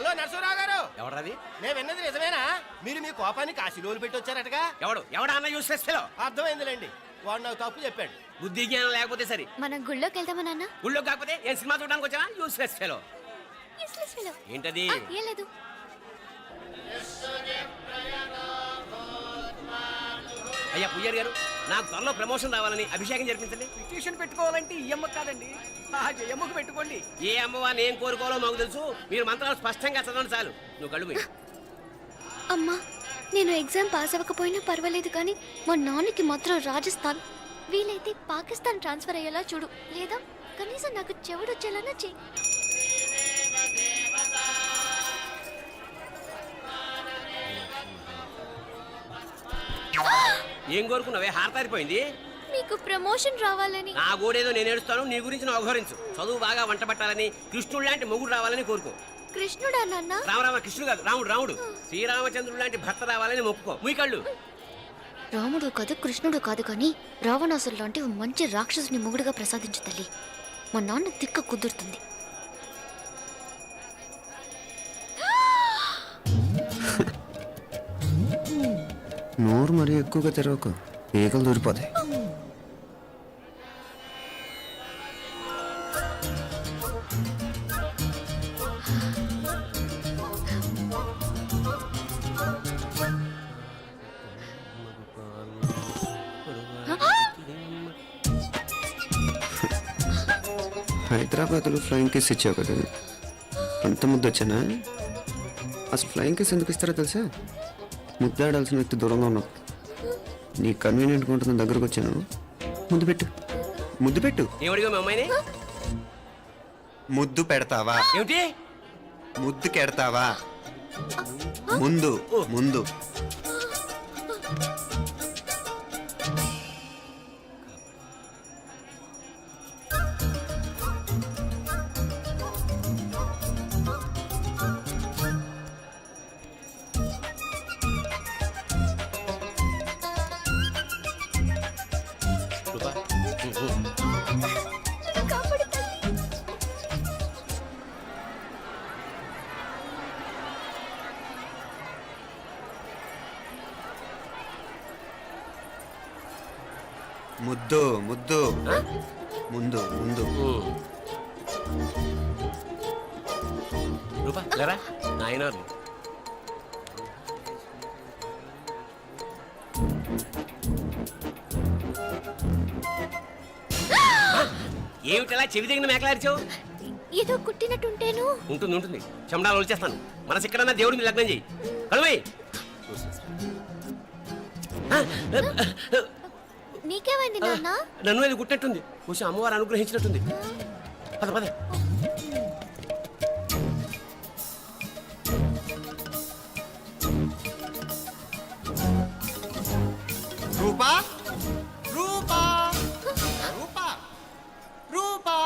Hello Narasarao గారు. ఎవరది? నేను విన్నది నిజమేనా? మీరు మీ కోపాన్ని కాశీలోలు పెట్టి వచ్చారటగా. ఎవడా అన్న యూస్లెస్ ఫెలో? అర్థమైందిలేండి, వాడు నాకు తప్పు చెప్పాడు. బుద్ధి జ్ఞానం లేకపోతే సరే. మనం గుళ్ళోకి వెళ్దామా నాన్న? గుళ్ళో కాకపోతే ఏం సినిమా చూడడానికి వచ్చావా? Useless fellow. ఏంటది? ఏం లేదు. అయ్యా పుయ్యర్ గారు, నాకు త్వరలో ప్రమోషన్ రావాలని అభిషేకం జరిపించండి. పిటిషన్ పెట్టుకోవాలంటే ఈ అమ్మ కాదండి, ఆ జయమ్మకు పెట్టుకోండి. ఏ అమ్మవారిని ఏం కోరుకోవాలో మాకు తెలుసు. మీరు మంత్రాలు స్పష్టంగా చదవండి చాలు. నువ్వు కళ్ళు మూయి. అమ్మా, నేను ఎగ్జామ్ పాస్ అవ్వకపోయినా పర్వాలేదు, కానీ మా నాన్నకి మాత్రం రాజస్థాన్, వీలైతే పాకిస్తాన్ ట్రాన్స్ఫర్ అయ్యేలా చూడు, లేదా కనీసం నాకు చెవుడు వచ్చేలానా చెయ్యి. ఏం కోరుకున్నావే? హారతారిపోయింది. మీకు ప్రమోషన్ రావాలని. నా గోడేదో నేను ఏడుస్తాను, నీ గురించి నువ్వు అవహరించు. చదువు బాగా వంట పట్టాలని, కృష్ణుడు లాంటి మొగుడు రావాలని కోరుకో. కృష్ణుడా నాన్న? రామరామ కృష్ణుడు కాదు, రాముడు. శ్రీరామచంద్రుడు లాంటి భర్త రావాలని మొక్కుకో. మీ కళ్ళు. రాముడు కాదు, కృష్ణుడు కాదు, కానీ రావణాసురు లాంటి మంచి రాక్షసుని మొగుడుగా ప్రసాదించు తల్లి. మా నాన్న తిక్క కుదురుతుంది. నోరు మరీ ఎక్కువగా తెరవకు, ఈగలు దూరిపోతాయి. హైదరాబాద్లో ఫ్లయింగ్ కేస్ ఇచ్చావు కదా, అంత ముద్దు వచ్చానా? అసలు ఫ్లయింగ్ కేస్ ఎందుకు ఇస్తారో తెలుసా? ముద్దాడాల్సిన వ్యక్తి దూరంగా ఉన్నావు. నీ కన్వీనియంట్గా ఉంటుంది, దగ్గరకు వచ్చాను. ముద్దు పెట్టు, ముద్దు పెట్టు. ఏమడిగా మీ అమ్మాయిని? ముద్దు పెడతావా? ఏమిటి? ముద్దు కెడతావా? ముందు ముందు. ముద్దు ముద్దు. ముందు ముందు. రూపా లేరా నాయనారు. ఏమిటలా చెవి దగ్గర మేకలారిచావు? ఏదో కుట్టినట్టుంటేను. ఉంటుంది. చెమడాలు వచ్చేస్తాను. మనసు ఎక్కడన్నా దేవుడిని లగ్నం చేయి. కడుమై. నీకేమైంది నాన్న? నన్ను అది కుట్టినట్టుంది. కొంచెం అమ్మవారు అనుగ్రహించినట్టుంది. పద పద. రూపా రూపా రూపా రూపా.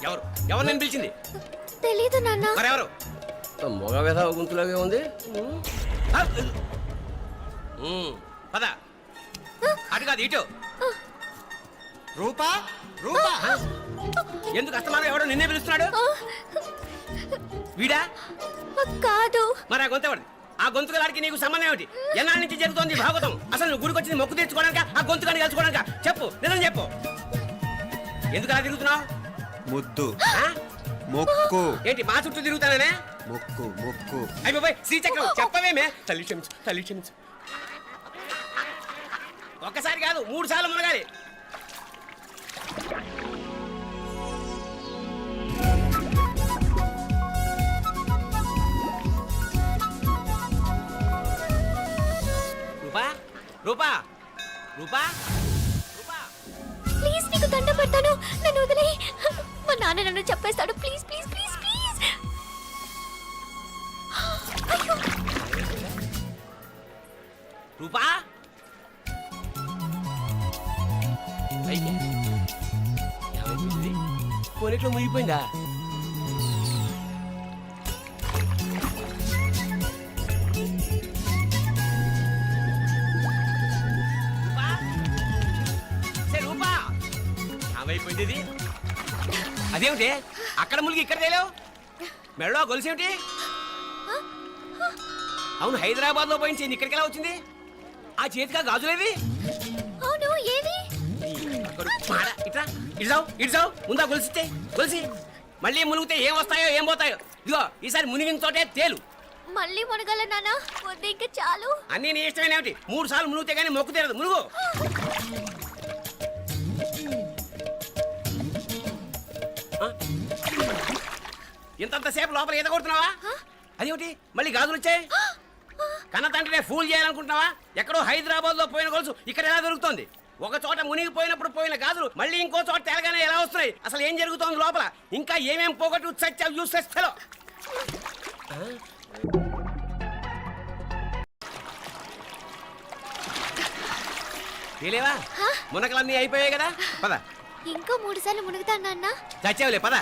ఎవరు నేను పిలిచింది? తెలీదు నాన్న. మరెవరు? మొగ వేధ గుంతులాగే ఉంది. పద. అటు కాదు ఇటు. రూపా రూపా. ఎందుకు అస్తమానం ఎవడో నిన్నే పిలుస్తున్నాడు? వీడా కాదు. మరి ఆ గొంతు ఎవరిది? ఆ గొంతుగాడికి నీకు సంబంధం ఏమిటి? ఎన్నాళ్ళ నుంచి జరుగుతోంది భాగవతం? అసలు నువ్వు గుడికి వచ్చింది మొక్కు తెచ్చుకోవడానిక, ఆ గొంతుగాడిని కలుసుకోవడానిక? చెప్పు, నిజం చెప్పు. ఎందుకు అలా తిరుగుతున్నావు? ముద్దు మొక్కు. ఏంటి మా చుట్టూ తిరుగుతానే? మొక్కు మొక్కు. అయిపోయి శ్రీచక్రం చెప్పవేమే? తల్లి క్షమించు, తల్లి క్షమించు. ఒక్కసారి కాదు 3 సార్లు మునగాలి. రూపా రూపా రూపా రూపా, ప్లీజ్ నీకు దండం పెడతాను, నన్ను వదిలే. మా నాన్న నన్ను చెప్పేస్తాడు. Please please please please. అయ్యో. రూపా కొనిట్లో మునిగిపోయిందా? రూపా అయిపోయింది. అదేమిటి అక్కడ మునిగి ఇక్కడ తేలేవు? మెడలో గొలుసేమిటి? అవును, హైదరాబాద్ లో పోయించింది, ఇక్కడికి ఎలా వచ్చింది? ఆ చేతిగా గాజులేవి? అవును ఏవి? ఇట్రా, ఇడ్సావు ముందా గొలిసితే గొలిసి మళ్ళీ మునిగితే ఏం వస్తాయో ఏం పోతాయో. ఇదిగో ఈసారి మునిగిన తోటే తేలు. మళ్ళీ మునగల నాన్న, వద్దు ఇంకా చాలు. అన్నీ నీ ఇష్టమేనేమిటి? 3 సార్లు మునిగితే కానీ మొక్కు తీరదు. మునుగు. ఇంతంతసేపు లోపల ఈత కొడుతున్నావా? అదేమిటి మళ్ళీ గాజులు వచ్చాయి? కన్న తండ్రినే ఫూల్ చేయాలనుకుంటున్నావా? ఎక్కడో హైదరాబాద్ లో పోయిన గొలుసు ఇక్కడ ఎలా దొరుకుతుంది? ఒక చోట మునిగిపోయినప్పుడు పోయిన గాజులు మళ్ళీ ఇంకో చోట తేలగానే ఎలా వస్తున్నాయి? అసలు ఏం జరుగుతోంది లోపల? ఇంకా ఏమేం పోగొట్టు సచ్చావు యూస్లెస్ ఫెలో. తెలియవా? మునకలన్నీ అయిపోయాయి కదా, పద. ఇంకో 3 సార్లు మునుగుతాను నాన్న. చచ్చావులే, పద.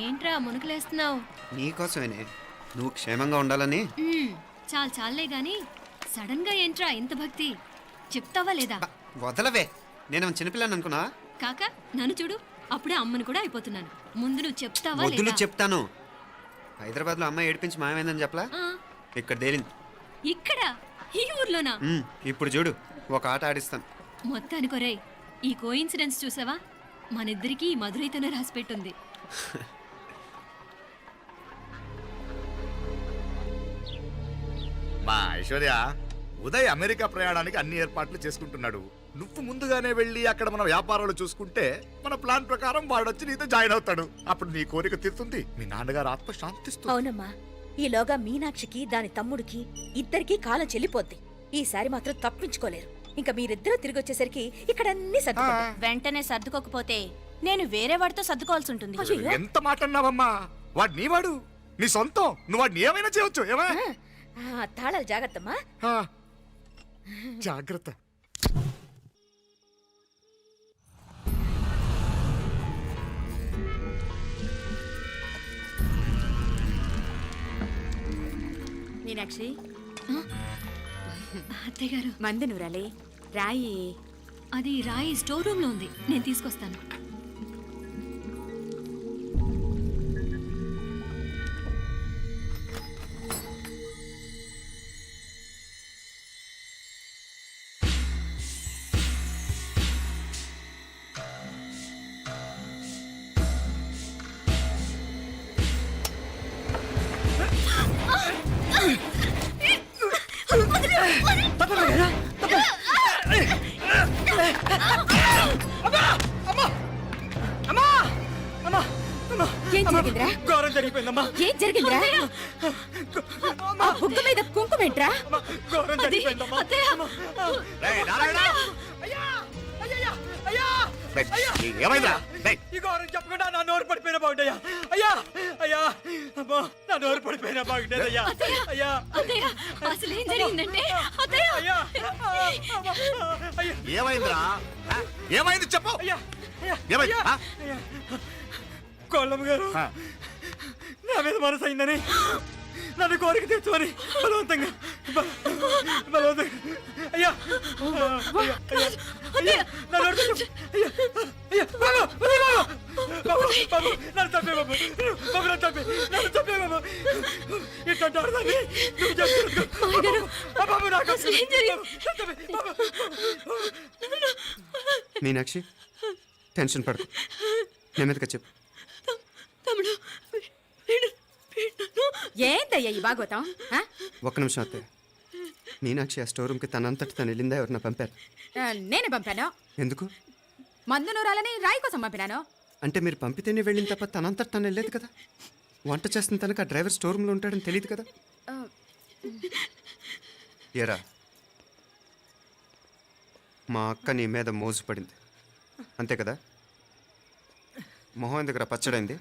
ఏంట్రా మునుకులేస్తున్నావు? నీకోసమేనే, నువ్వు క్షేమంగా ఉండాలని. చాలే గాని సడన్ గా ఏంట్రా ఇంత భక్తి? చెప్తావా లేదా? వదలవే, నేను చిన్నపిల్లని అనుకున్నా. కాక నన్ను చూడు, అప్పుడే అమ్మని కూడా అయిపోతున్నాను. ముందు నువ్వు చెప్తావా వద్దులు లేదా? చెప్తాను. హైదరాబాద్ లో అమ్మాయి ఏడిపించి మాయమైందని చెప్పలా, ఆ, ఇక్కడ తేలింది. ఇక్కడ ఈ ఊర్లోనా? ఇప్పుడు చూడు, ఒక ఆట ఆడిస్తాను. మొత్తానికి ఒరేయ్, ఈ కోయిన్సిడెన్స్ చూసావా? మనిద్దరికి ఈ మధురైతోనే రాసిపెట్టుంది. మా ఐశ్వర్య, ఉదయ్ అమెరికా ప్రయాణానికి అన్ని ఏర్పాట్లు చేసుకుంటున్నాడు. నువ్వు ముందుగానే వెళ్ళి అక్కడ మన వ్యాపారాలు చూసుకుంటే మన ప్లాన్ ప్రకారం వాడొచ్చి నీతో జాయిన్ అవుతాడు. అప్పుడు నీ కోరిక తీరుతుంది, మీ నాన్నగారు ఆత్మ శాంతిస్తుంది. అవునమ్మా, ఈలోగా మీనాక్షికి దాని తమ్ముడికి ఇద్దరికీ కాలం చెల్లిపోద్ది. ఈసారి మాత్రం తప్పించుకోలేరు. ఇంకా మీరిద్దరూ తిరిగి వచ్చేసరికి ఇక్కడ అన్ని సర్దుకుంటాయి. వెంటనే సర్దుకోకపోతే నేను వేరే వాడితో సర్దుకోవాల్సి ఉంటుంది. ఎంత మాట అన్నావమ్మా? వాడు నీ వాడు, నీ సొంతం. నువ్వు వాడిని ఏమైనా చేయొచ్చు. ఏమా తాళాలు జాగ్రత్తమ్మా. జాగ్రత్త. మీనాక్షి, అత్తయ్య గారు, మందు నూరాలి, రాయి. అది రాయి స్టోర్ రూమ్ లో ఉంది, నేను తీసుకొస్తాను. ఏం జరిగిందిరా? ఘోరం జరిగిపోయిందమ్మా. ఏం జరిగిందిరా? ఆ బుగ్గ మీద కుంకుమేంట్రా? ఘోరం జరిగిపోయిందమ్మా. రేయ్, నారాయణ! అయ్యా! అయ్యయ్యా! అయ్యా! రేయ్, ఏమైందిరా? రేయ్, ఈ ఘోరం చెప్పకుండా నా నోరు పడిపోయిన బాగుండయ్యా. అయ్యా! అయ్యా! అమ్మా, నా నోరు పడిపోయిన బాగుండేదయ్యా. అయ్యా! అత్తయ్య, అసలు ఏం జరిగిందంటే అత్తయ్య, అయ్యా! అయ్యా! ఏమైందిరా? ఏమైంది చెప్పు. అయ్యా! అయ్యా! ఏమైంది? అయ్యా! అయ్యా! కోళ్ళమ్మ గారు నా మీద మనసు అయిందని నన్ను కోరిక తెచ్చుకొని బలవంతంగా అయ్యా నన్ను చంపే బాబు, నన్ను చంపే బాబు. ఇట్లాంటి ఆడదాన్ని నువ్వు చెప్తున్నావు బాబు. నాకు మీనాక్షి, టెన్షన్ పడకు, నెమ్మదిగా చెప్పు. తమ్ముడు, ఏందయ్యా ఈ భాగవతం? ఒక్క నిమిషం అత్తయ్య. మీనాక్షి ఆ స్టోర్ రూమ్కి తనంతటి తను వెళ్ళిందా ఎవరన్నా పంపారు? నేనే పంపాను. ఎందుకు? మందు నూరాలని రాయి కోసం పంపినాను. అంటే మీరు పంపితేనే వెళ్ళింది తప్ప తనంతటి తను వెళ్ళలేదు కదా. వంట చేస్తున్న తనకు ఆ డ్రైవర్ స్టోర్ రూమ్లో ఉంటాడని తెలియదు కదా. ఎరా, మా అక్క నీ మీద మోజు పడింది అంతే కదా. మొహం దగ్గర పచ్చడైంది.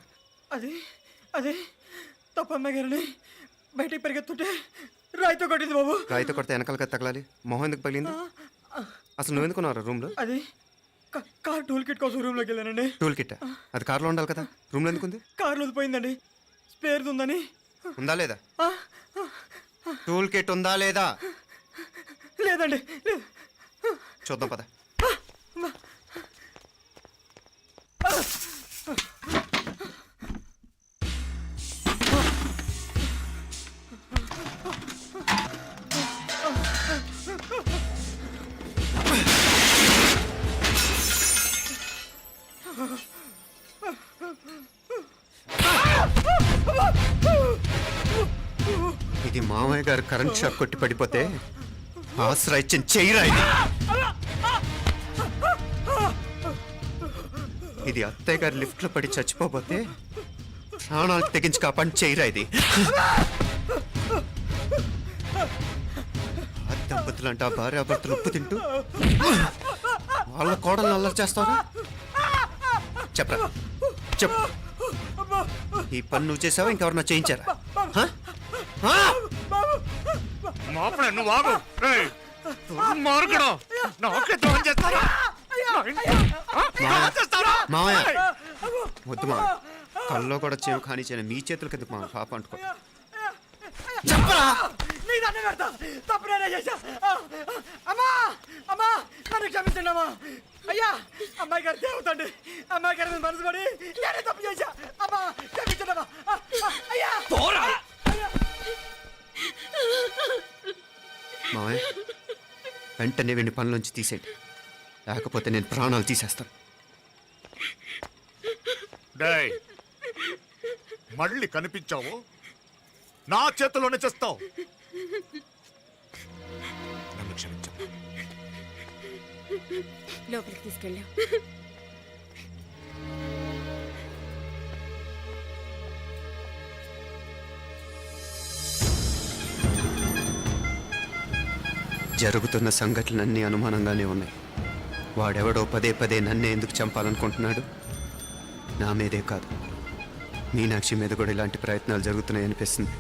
అదే తప్పమ్మ గారిని బయటికి పరిగెత్తుంటే రాయితో కొట్టింది బాబు. రాయితో కొడితే వెనకాలగా తగలాలి. మొహం ఎందుకు పగిలింది? అసలు నువ్వెందుకున్నావు రూమ్లో? అది కార్ టూల్ కిట్ కోసం రూమ్లోకి వెళ్ళానండి. టూల్ కిట్ అది కార్లో ఉండాలి కదా, రూమ్లో ఎందుకుంది? కార్లో పోయిందండి, స్పేర్ ఉందని. ఉందా లేదా? టూల్ కిట్ ఉందా లేదా? లేదండి, లేదు. చూద్దాం పద. ఇది మామయ్య గారు కరెంట్ షాక్ కొట్టి పడిపోతే ఆసరా ఇచ్చిన చెయ్యిరా ఇది. ఇది అత్తయ్య గారు లిఫ్ట్ లో పడి చచ్చిపోతే ప్రాణాలు తెగించి కాపాడి చెయ్యిరా ఇది. ఆ దంపతులంటే ఆ భార్యాభర్తలు ఉప్పు తింటూ వాళ్ళ కోడలు అల్లరి చేస్తారా? చెప్పరా, చెప్పు. ఈ పని నువ్వు చేసావా ఇంకెవరన్నా చేయించారా? హ? హ? మాపడే నువ్వు ఆగు. రేయ్, దుర్మార్గుడు. నాకే ద్రోహం చేస్తారా? మావయ్య వద్దు మా కల్లో కూడా చేవు కానీ చేయను. మీ చేతులకి ఎందుకు మా పాప అంటుకో. చెప్పరా, నీ దండం పెడతా. తప్పు నేనే చేశా. అమ్మా, అమ్మా, నన్ను క్షమించండి అమ్మా. అయ్యా, అమ్మాయి గారు దేవుతండి. అమ్మాయి గారి మీద మనసు పడి నేనే తప్పు చేశా. అమ్మా, క్షమించండి అమ్మా. అయ్యా, మావయ్య వెంటనే వీడిని పనిలోంచి తీసేయండి, లేకపోతే నేను ప్రాణాలు తీసేస్తాను. డేయ్, మళ్ళీ కనిపించావు నా చేతిలోనే చేస్తావు. నన్ను క్షమించు. లోపలికి తీసుకెళ్ళాం. జరుగుతున్న సంఘటనలన్నీ అనుమానంగానే ఉన్నాయి. వాడెవడో పదే పదే నన్నే ఎందుకు చంపాలనుకుంటున్నాడు? నా మీదే కాదు, మీనాక్షి మీద కూడా ఇలాంటి ప్రయత్నాలు జరుగుతున్నాయి అనిపిస్తుంది.